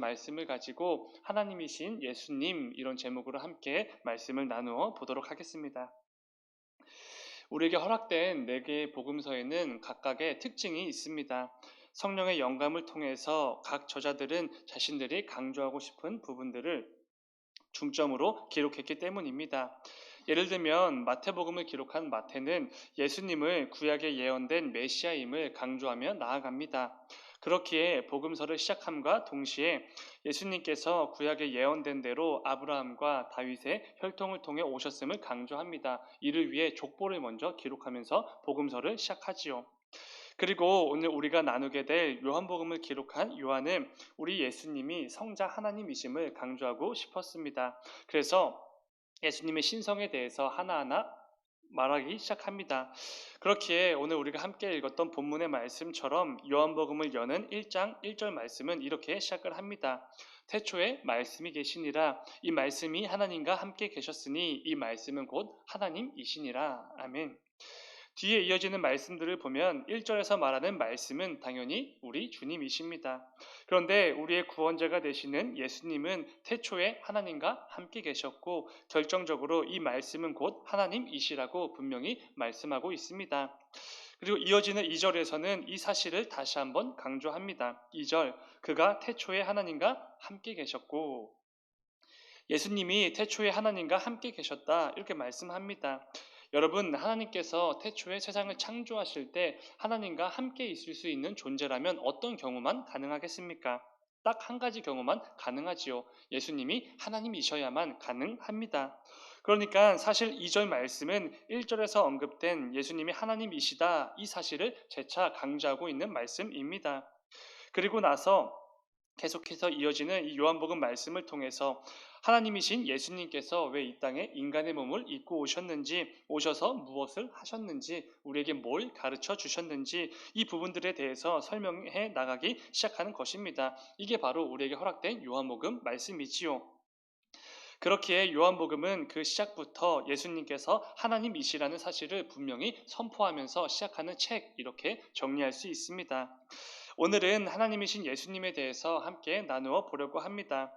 말씀을 가지고 하나님이신 예수님 이런 제목으로 함께 말씀을 나누어 보도록 하겠습니다. 우리에게 허락된 네 개의 복음서에는 각각의 특징이 있습니다. 성령의 영감을 통해서 각 저자들은 자신들이 강조하고 싶은 부분들을 중점으로 기록했기 때문입니다. 예를 들면 마태복음을 기록한 마태는 예수님을 구약에 예언된 메시아임을 강조하며 나아갑니다. 그렇기에 복음서를 시작함과 동시에 예수님께서 구약에 예언된 대로 아브라함과 다윗의 혈통을 통해 오셨음을 강조합니다. 이를 위해 족보를 먼저 기록하면서 복음서를 시작하지요. 그리고 오늘 우리가 나누게 될 요한복음을 기록한 요한은 우리 예수님이 성자 하나님이심을 강조하고 싶었습니다. 그래서 예수님의 신성에 대해서 하나하나 말하기 시작합니다. 그렇기에 오늘 우리가 함께 읽었던 본문의 말씀처럼 요한복음을 여는 1장 1절 말씀은 이렇게 시작을 합니다. 태초에 말씀이 계시니라. 이 말씀이 하나님과 함께 계셨으니 이 말씀은 곧 하나님이시니라. 아멘. 뒤에 이어지는 말씀들을 보면 1절에서 말하는 말씀은 당연히 우리 주님이십니다. 그런데 우리의 구원자가 되시는 예수님은 태초에 하나님과 함께 계셨고 결정적으로 이 말씀은 곧 하나님이시라고 분명히 말씀하고 있습니다. 그리고 이어지는 2절에서는 이 사실을 다시 한번 강조합니다. 2절, 그가 태초에 하나님과 함께 계셨고 예수님이 태초에 하나님과 함께 계셨다 이렇게 말씀합니다. 여러분, 하나님께서 태초에 세상을 창조하실 때 하나님과 함께 있을 수 있는 존재라면 어떤 경우만 가능하겠습니까? 딱 한 가지 경우만 가능하지요. 예수님이 하나님이셔야만 가능합니다. 그러니까 사실 2절 말씀은 1절에서 언급된 예수님이 하나님이시다 이 사실을 재차 강조하고 있는 말씀입니다. 그리고 나서 계속해서 이어지는 이 요한복음 말씀을 통해서 하나님이신 예수님께서 왜 이 땅에 인간의 몸을 입고 오셨는지, 오셔서 무엇을 하셨는지, 우리에게 뭘 가르쳐 주셨는지 이 부분들에 대해서 설명해 나가기 시작하는 것입니다. 이게 바로 우리에게 허락된 요한복음 말씀이지요. 그렇기에 요한복음은 그 시작부터 예수님께서 하나님이시라는 사실을 분명히 선포하면서 시작하는 책 이렇게 정리할 수 있습니다. 오늘은 하나님이신 예수님에 대해서 함께 나누어 보려고 합니다.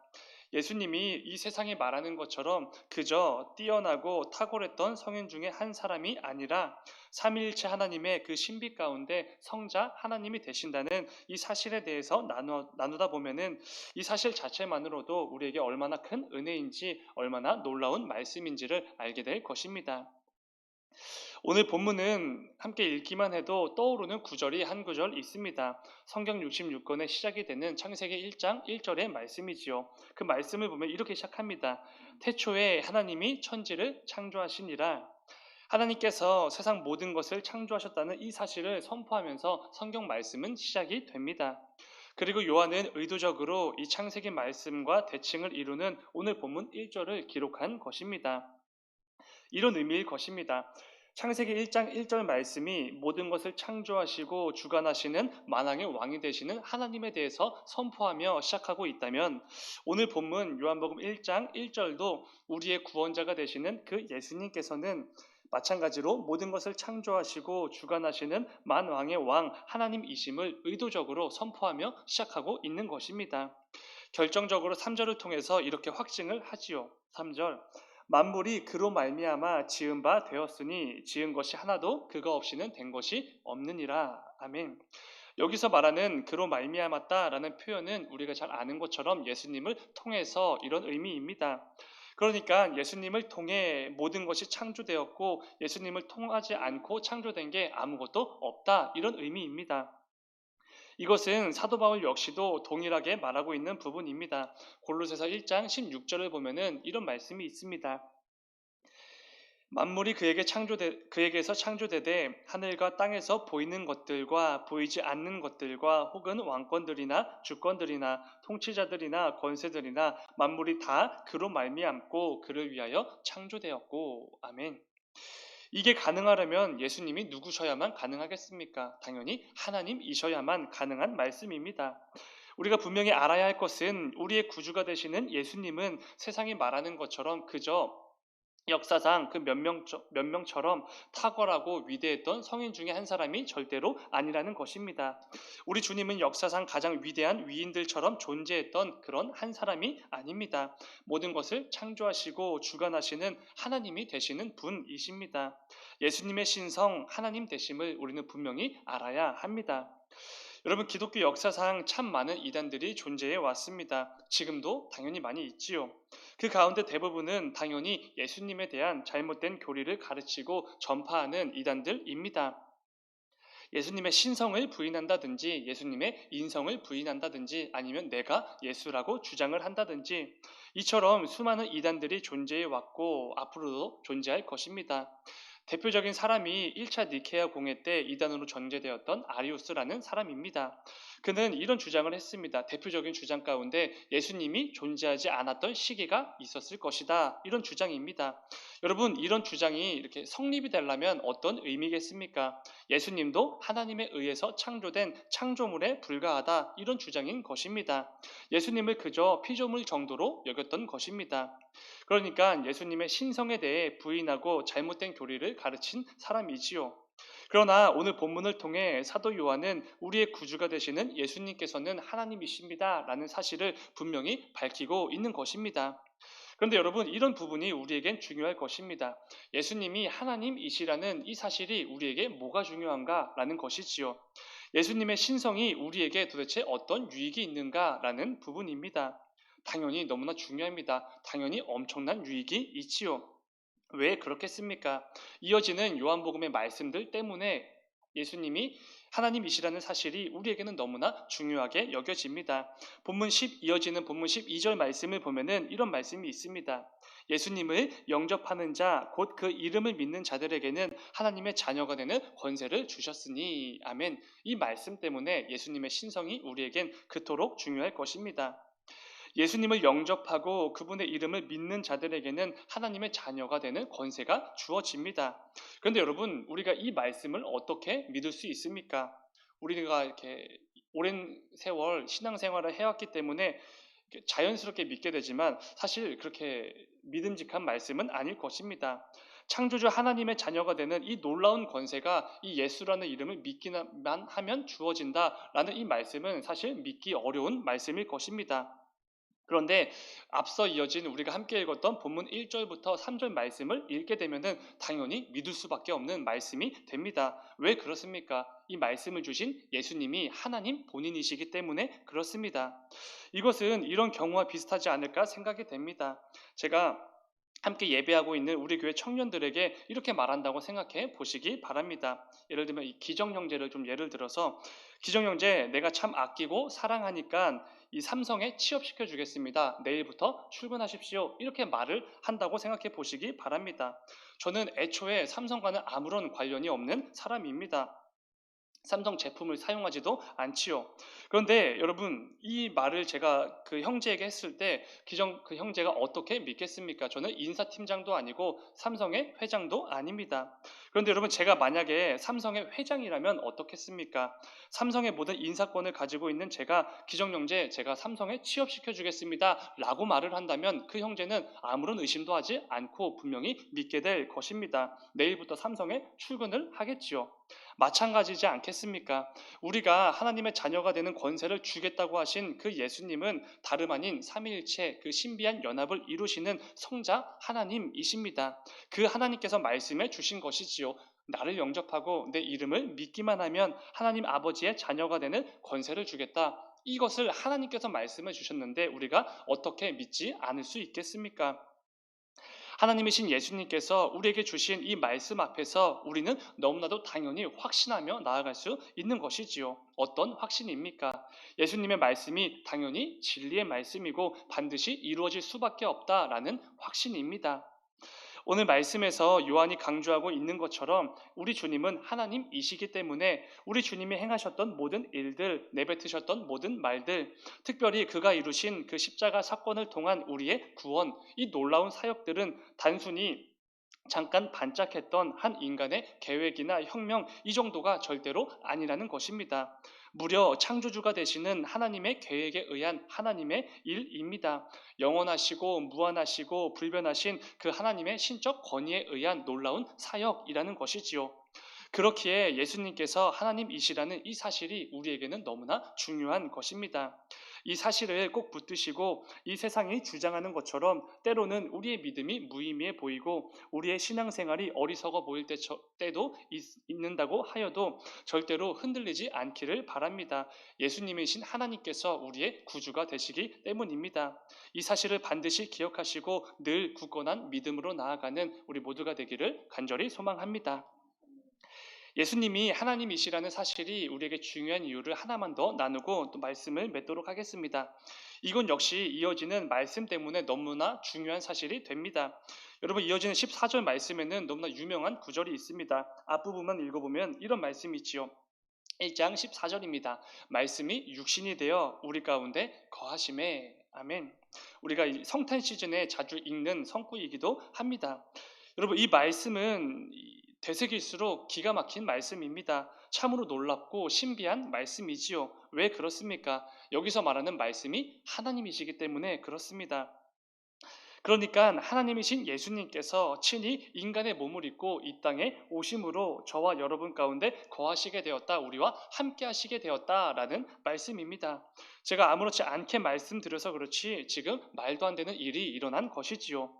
예수님이 이 세상에 말하는 것처럼 그저 뛰어나고 탁월했던 성인 중에 한 사람이 아니라 삼위일체 하나님의 그 신비 가운데 성자 하나님이 되신다는 이 사실에 대해서 나누다 보면은 이 사실 자체만으로도 우리에게 얼마나 큰 은혜인지 얼마나 놀라운 말씀인지를 알게 될 것입니다. 오늘 본문은 함께 읽기만 해도 떠오르는 구절이 한 구절 있습니다. 성경 66권의 시작이 되는 창세기 1장 1절의 말씀이지요. 그 말씀을 보면 이렇게 시작합니다. 태초에 하나님이 천지를 창조하시니라. 하나님께서 세상 모든 것을 창조하셨다는 이 사실을 선포하면서 성경 말씀은 시작이 됩니다. 그리고 요한은 의도적으로 이 창세기 말씀과 대칭을 이루는 오늘 본문 1절을 기록한 것입니다. 이런 의미일 것입니다. 창세기 1장 1절 말씀이 모든 것을 창조하시고 주관하시는 만왕의 왕이 되시는 하나님에 대해서 선포하며 시작하고 있다면 오늘 본문 요한복음 1장 1절도 우리의 구원자가 되시는 그 예수님께서는 마찬가지로 모든 것을 창조하시고 주관하시는 만왕의 왕 하나님이심을 의도적으로 선포하며 시작하고 있는 것입니다. 결정적으로 3절을 통해서 이렇게 확증을 하지요. 3절 만물이 그로 말미암아 지은 바 되었으니 지은 것이 하나도 그가 없이는 된 것이 없느니라. 아멘. 여기서 말하는 그로 말미암았다라는 표현은 우리가 잘 아는 것처럼 예수님을 통해서 이런 의미입니다. 그러니까 예수님을 통해 모든 것이 창조되었고 예수님을 통하지 않고 창조된 게 아무것도 없다 이런 의미입니다. 이것은 사도 바울 역시도 동일하게 말하고 있는 부분입니다. 골로새서 1장 16절을 보면은 이런 말씀이 있습니다. 만물이 그에게서 창조되되 하늘과 땅에서 보이는 것들과 보이지 않는 것들과 혹은 왕권들이나 주권들이나 통치자들이나 권세들이나 만물이 다 그로 말미암고 그를 위하여 창조되었고 아멘. 이게 가능하려면 예수님이 누구셔야만 가능하겠습니까? 당연히 하나님이셔야만 가능한 말씀입니다. 우리가 분명히 알아야 할 것은 우리의 구주가 되시는 예수님은 세상이 말하는 것처럼 그저 역사상 그 몇 명처럼 탁월하고 위대했던 성인 중에 한 사람이 절대로 아니라는 것입니다. 우리 주님은 역사상 가장 위대한 위인들처럼 존재했던 그런 한 사람이 아닙니다. 모든 것을 창조하시고 주관하시는 하나님이 되시는 분이십니다. 예수님의 신성 하나님 되심을 우리는 분명히 알아야 합니다. 여러분, 기독교 역사상 참 많은 이단들이 존재해 왔습니다. 지금도 당연히 많이 있지요. 그 가운데 대부분은 당연히 예수님에 대한 잘못된 교리를 가르치고 전파하는 이단들입니다. 예수님의 신성을 부인한다든지 예수님의 인성을 부인한다든지 아니면 내가 예수라고 주장을 한다든지 이처럼 수많은 이단들이 존재해 왔고 앞으로도 존재할 것입니다. 대표적인 사람이 1차 니케아 공회 때 이단으로 전제되었던 아리우스라는 사람입니다. 그는 이런 주장을 했습니다. 대표적인 주장 가운데 예수님이 존재하지 않았던 시기가 있었을 것이다. 이런 주장입니다. 여러분, 이런 주장이 이렇게 성립이 되려면 어떤 의미겠습니까? 예수님도 하나님에 의해서 창조된 창조물에 불과하다. 이런 주장인 것입니다. 예수님을 그저 피조물 정도로 여겼던 것입니다. 그러니까 예수님의 신성에 대해 부인하고 잘못된 교리를 가르친 사람이지요. 그러나 오늘 본문을 통해 사도 요한은 우리의 구주가 되시는 예수님께서는 하나님이십니다. 라는 사실을 분명히 밝히고 있는 것입니다. 그런데 여러분, 이런 부분이 우리에겐 중요할 것입니다. 예수님이 하나님이시라는 이 사실이 우리에게 뭐가 중요한가? 라는 것이지요. 예수님의 신성이 우리에게 도대체 어떤 유익이 있는가? 라는 부분입니다. 당연히 너무나 중요합니다. 당연히 엄청난 유익이 있지요. 왜 그렇겠습니까? 이어지는 요한복음의 말씀들 때문에 예수님이 하나님이시라는 사실이 우리에게는 너무나 중요하게 여겨집니다. 이어지는 본문 12절 말씀을 보면은 이런 말씀이 있습니다. 예수님을 영접하는 자, 곧 그 이름을 믿는 자들에게는 하나님의 자녀가 되는 권세를 주셨으니. 아멘. 이 말씀 때문에 예수님의 신성이 우리에겐 그토록 중요할 것입니다. 예수님을 영접하고 그분의 이름을 믿는 자들에게는 하나님의 자녀가 되는 권세가 주어집니다. 그런데 여러분, 우리가 이 말씀을 어떻게 믿을 수 있습니까? 우리가 이렇게 오랜 세월 신앙생활을 해왔기 때문에 자연스럽게 믿게 되지만 사실 그렇게 믿음직한 말씀은 아닐 것입니다. 창조주 하나님의 자녀가 되는 이 놀라운 권세가 이 예수라는 이름을 믿기만 하면 주어진다라는 이 말씀은 사실 믿기 어려운 말씀일 것입니다. 그런데 앞서 이어진 우리가 함께 읽었던 본문 1절부터 3절 말씀을 읽게 되면은 당연히 믿을 수밖에 없는 말씀이 됩니다. 왜 그렇습니까? 이 말씀을 주신 예수님이 하나님 본인이시기 때문에 그렇습니다. 이것은 이런 경우와 비슷하지 않을까 생각이 됩니다. 제가 함께 예배하고 있는 우리 교회 청년들에게 이렇게 말한다고 생각해 보시기 바랍니다. 예를 들면 이 기정 형제를 좀 예를 들어서 기정 형제, 내가 참 아끼고 사랑하니까 이 삼성에 취업시켜 주겠습니다. 내일부터 출근하십시오. 이렇게 말을 한다고 생각해 보시기 바랍니다. 저는 애초에 삼성과는 아무런 관련이 없는 사람입니다. 삼성 제품을 사용하지도 않지요. 그런데 여러분, 이 말을 제가 그 형제에게 했을 때 그 형제가 어떻게 믿겠습니까? 저는 인사팀장도 아니고 삼성의 회장도 아닙니다. 그런데 여러분, 제가 만약에 삼성의 회장이라면 어떻겠습니까? 삼성의 모든 인사권을 가지고 있는 기정 형제, 제가 삼성에 취업시켜 주겠습니다. 라고 말을 한다면 그 형제는 아무런 의심도 하지 않고 분명히 믿게 될 것입니다. 내일부터 삼성에 출근을 하겠지요. 마찬가지지 않겠습니까? 우리가 하나님의 자녀가 되는 권세를 주겠다고 하신 그 예수님은 다름 아닌 삼위일체 그 신비한 연합을 이루시는 성자 하나님이십니다. 그 하나님께서 말씀해 주신 것이지요. 나를 영접하고 내 이름을 믿기만 하면 하나님 아버지의 자녀가 되는 권세를 주겠다. 이것을 하나님께서 말씀해 주셨는데 우리가 어떻게 믿지 않을 수 있겠습니까? 하나님이신 예수님께서 우리에게 주신 이 말씀 앞에서 우리는 너무나도 당연히 확신하며 나아갈 수 있는 것이지요. 어떤 확신입니까? 예수님의 말씀이 당연히 진리의 말씀이고 반드시 이루어질 수밖에 없다라는 확신입니다. 오늘 말씀에서 요한이 강조하고 있는 것처럼 우리 주님은 하나님이시기 때문에 우리 주님이 행하셨던 모든 일들, 내뱉으셨던 모든 말들, 특별히 그가 이루신 그 십자가 사건을 통한 우리의 구원, 이 놀라운 사역들은 단순히 잠깐 반짝했던 한 인간의 계획이나 혁명 이 정도가 절대로 아니라는 것입니다. 무려 창조주가 되시는 하나님의 계획에 의한 하나님의 일입니다. 영원하시고 무한하시고 불변하신 그 하나님의 신적 권위에 의한 놀라운 사역이라는 것이지요. 그렇기에 예수님께서 하나님이시라는 이 사실이 우리에게는 너무나 중요한 것입니다. 이 사실을 꼭 붙드시고 이 세상이 주장하는 것처럼 때로는 우리의 믿음이 무의미해 보이고 우리의 신앙생활이 어리석어 보일 때도 있는다고 하여도 절대로 흔들리지 않기를 바랍니다. 예수님이신 하나님께서 우리의 구주가 되시기 때문입니다. 이 사실을 반드시 기억하시고 늘 굳건한 믿음으로 나아가는 우리 모두가 되기를 간절히 소망합니다. 예수님이 하나님이시라는 사실이 우리에게 중요한 이유를 하나만 더 나누고 또 말씀을 맺도록 하겠습니다. 이건 역시 이어지는 말씀 때문에 너무나 중요한 사실이 됩니다. 여러분, 이어지는 14절 말씀에는 너무나 유명한 구절이 있습니다. 앞부분만 읽어보면 이런 말씀이 있지요. 1장 14절입니다. 말씀이 육신이 되어 우리 가운데 거하심에. 아멘. 우리가 이 성탄 시즌에 자주 읽는 성구이기도 합니다. 여러분, 이 말씀은 되새길수록 기가 막힌 말씀입니다. 참으로 놀랍고 신비한 말씀이지요. 왜 그렇습니까? 여기서 말하는 말씀이 하나님이시기 때문에 그렇습니다. 그러니까 하나님이신 예수님께서 친히 인간의 몸을 입고 이 땅에 오심으로 저와 여러분 가운데 거하시게 되었다, 우리와 함께 하시게 되었다라는 말씀입니다. 제가 아무렇지 않게 말씀드려서 그렇지 지금 말도 안 되는 일이 일어난 것이지요.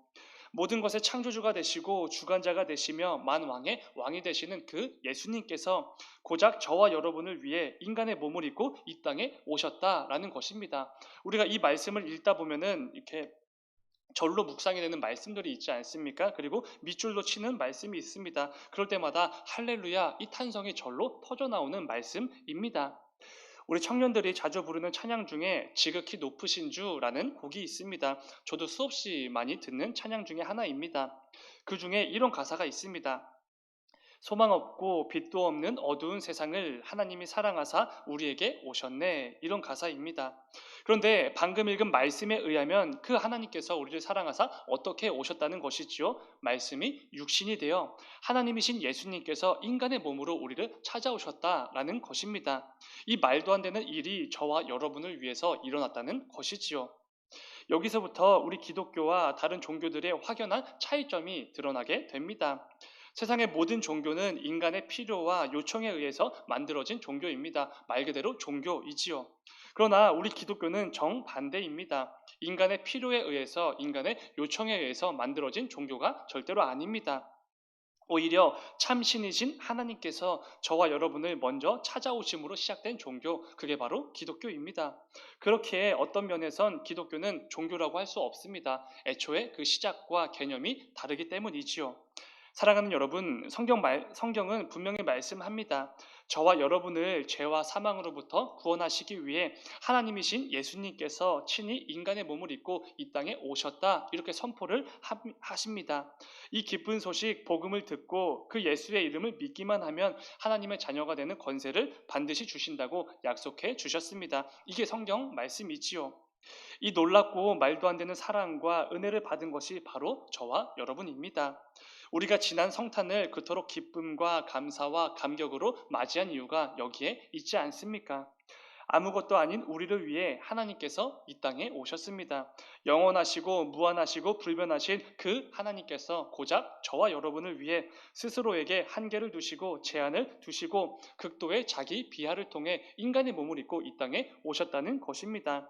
모든 것의 창조주가 되시고 주관자가 되시며 만왕의 왕이 되시는 그 예수님께서 고작 저와 여러분을 위해 인간의 몸을 입고 이 땅에 오셨다라는 것입니다. 우리가 이 말씀을 읽다 보면은 이렇게 절로 묵상이 되는 말씀들이 있지 않습니까? 그리고 밑줄로 치는 말씀이 있습니다. 그럴 때마다 할렐루야, 이 탄성이 절로 터져나오는 말씀입니다. 우리 청년들이 자주 부르는 찬양 중에 지극히 높으신 주라는 곡이 있습니다. 저도 수없이 많이 듣는 찬양 중에 하나입니다. 그 중에 이런 가사가 있습니다. 소망 없고 빛도 없는 어두운 세상을 하나님이 사랑하사 우리에게 오셨네. 이런 가사입니다. 그런데 방금 읽은 말씀에 의하면 그 하나님께서 우리를 사랑하사 어떻게 오셨다는 것이지요? 말씀이 육신이 되어 하나님이신 예수님께서 인간의 몸으로 우리를 찾아오셨다라는 것입니다. 이 말도 안 되는 일이 저와 여러분을 위해서 일어났다는 것이지요. 여기서부터 우리 기독교와 다른 종교들의 확연한 차이점이 드러나게 됩니다. 세상의 모든 종교는 인간의 필요와 요청에 의해서 만들어진 종교입니다. 말 그대로 종교이지요. 그러나 우리 기독교는 정반대입니다. 인간의 필요에 의해서, 인간의 요청에 의해서 만들어진 종교가 절대로 아닙니다. 오히려 참신이신 하나님께서 저와 여러분을 먼저 찾아오심으로 시작된 종교, 그게 바로 기독교입니다. 그렇게 어떤 면에선 기독교는 종교라고 할 수 없습니다. 애초에 그 시작과 개념이 다르기 때문이지요. 사랑하는 여러분, 성경은 분명히 말씀합니다. 저와 여러분을 죄와 사망으로부터 구원하시기 위해 하나님이신 예수님께서 친히 인간의 몸을 입고 이 땅에 오셨다, 이렇게 선포를 하십니다. 이 기쁜 소식, 복음을 듣고 그 예수의 이름을 믿기만 하면 하나님의 자녀가 되는 권세를 반드시 주신다고 약속해 주셨습니다. 이게 성경 말씀이지요. 이 놀랍고 말도 안 되는 사랑과 은혜를 받은 것이 바로 저와 여러분입니다. 우리가 지난 성탄을 그토록 기쁨과 감사와 감격으로 맞이한 이유가 여기에 있지 않습니까? 아무것도 아닌 우리를 위해 하나님께서 이 땅에 오셨습니다. 영원하시고 무한하시고 불변하신 그 하나님께서 고작 저와 여러분을 위해 스스로에게 한계를 두시고 제한을 두시고 극도의 자기 비하를 통해 인간의 몸을 입고 이 땅에 오셨다는 것입니다.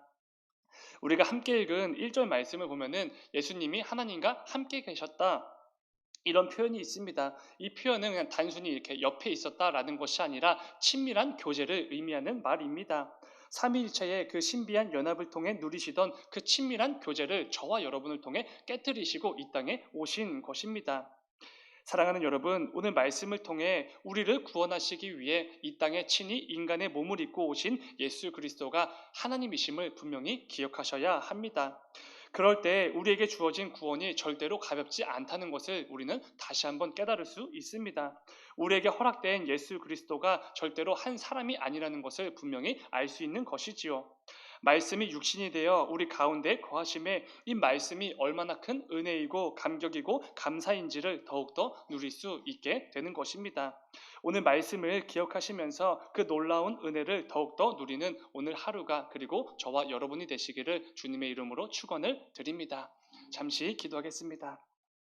우리가 함께 읽은 1절 말씀을 보면은 예수님이 하나님과 함께 계셨다, 이런 표현이 있습니다. 이 표현은 그냥 단순히 이렇게 옆에 있었다라는 것이 아니라 친밀한 교제를 의미하는 말입니다. 삼위일체의 그 신비한 연합을 통해 누리시던 그 친밀한 교제를 저와 여러분을 통해 깨뜨리시고 이 땅에 오신 것입니다. 사랑하는 여러분, 오늘 말씀을 통해 우리를 구원하시기 위해 이 땅에 친히 인간의 몸을 입고 오신 예수 그리스도가 하나님이심을 분명히 기억하셔야 합니다. 그럴 때 우리에게 주어진 구원이 절대로 가볍지 않다는 것을 우리는 다시 한번 깨달을 수 있습니다. 우리에게 허락된 예수 그리스도가 절대로 한 사람이 아니라는 것을 분명히 알 수 있는 것이지요. 말씀이 육신이 되어 우리 가운데 거하심에 이 말씀이 얼마나 큰 은혜이고 감격이고 감사인지를 더욱더 누릴 수 있게 되는 것입니다. 오늘 말씀을 기억하시면서 그 놀라운 은혜를 더욱더 누리는 오늘 하루가 그리고 저와 여러분이 되시기를 주님의 이름으로 축원을 드립니다. 잠시 기도하겠습니다.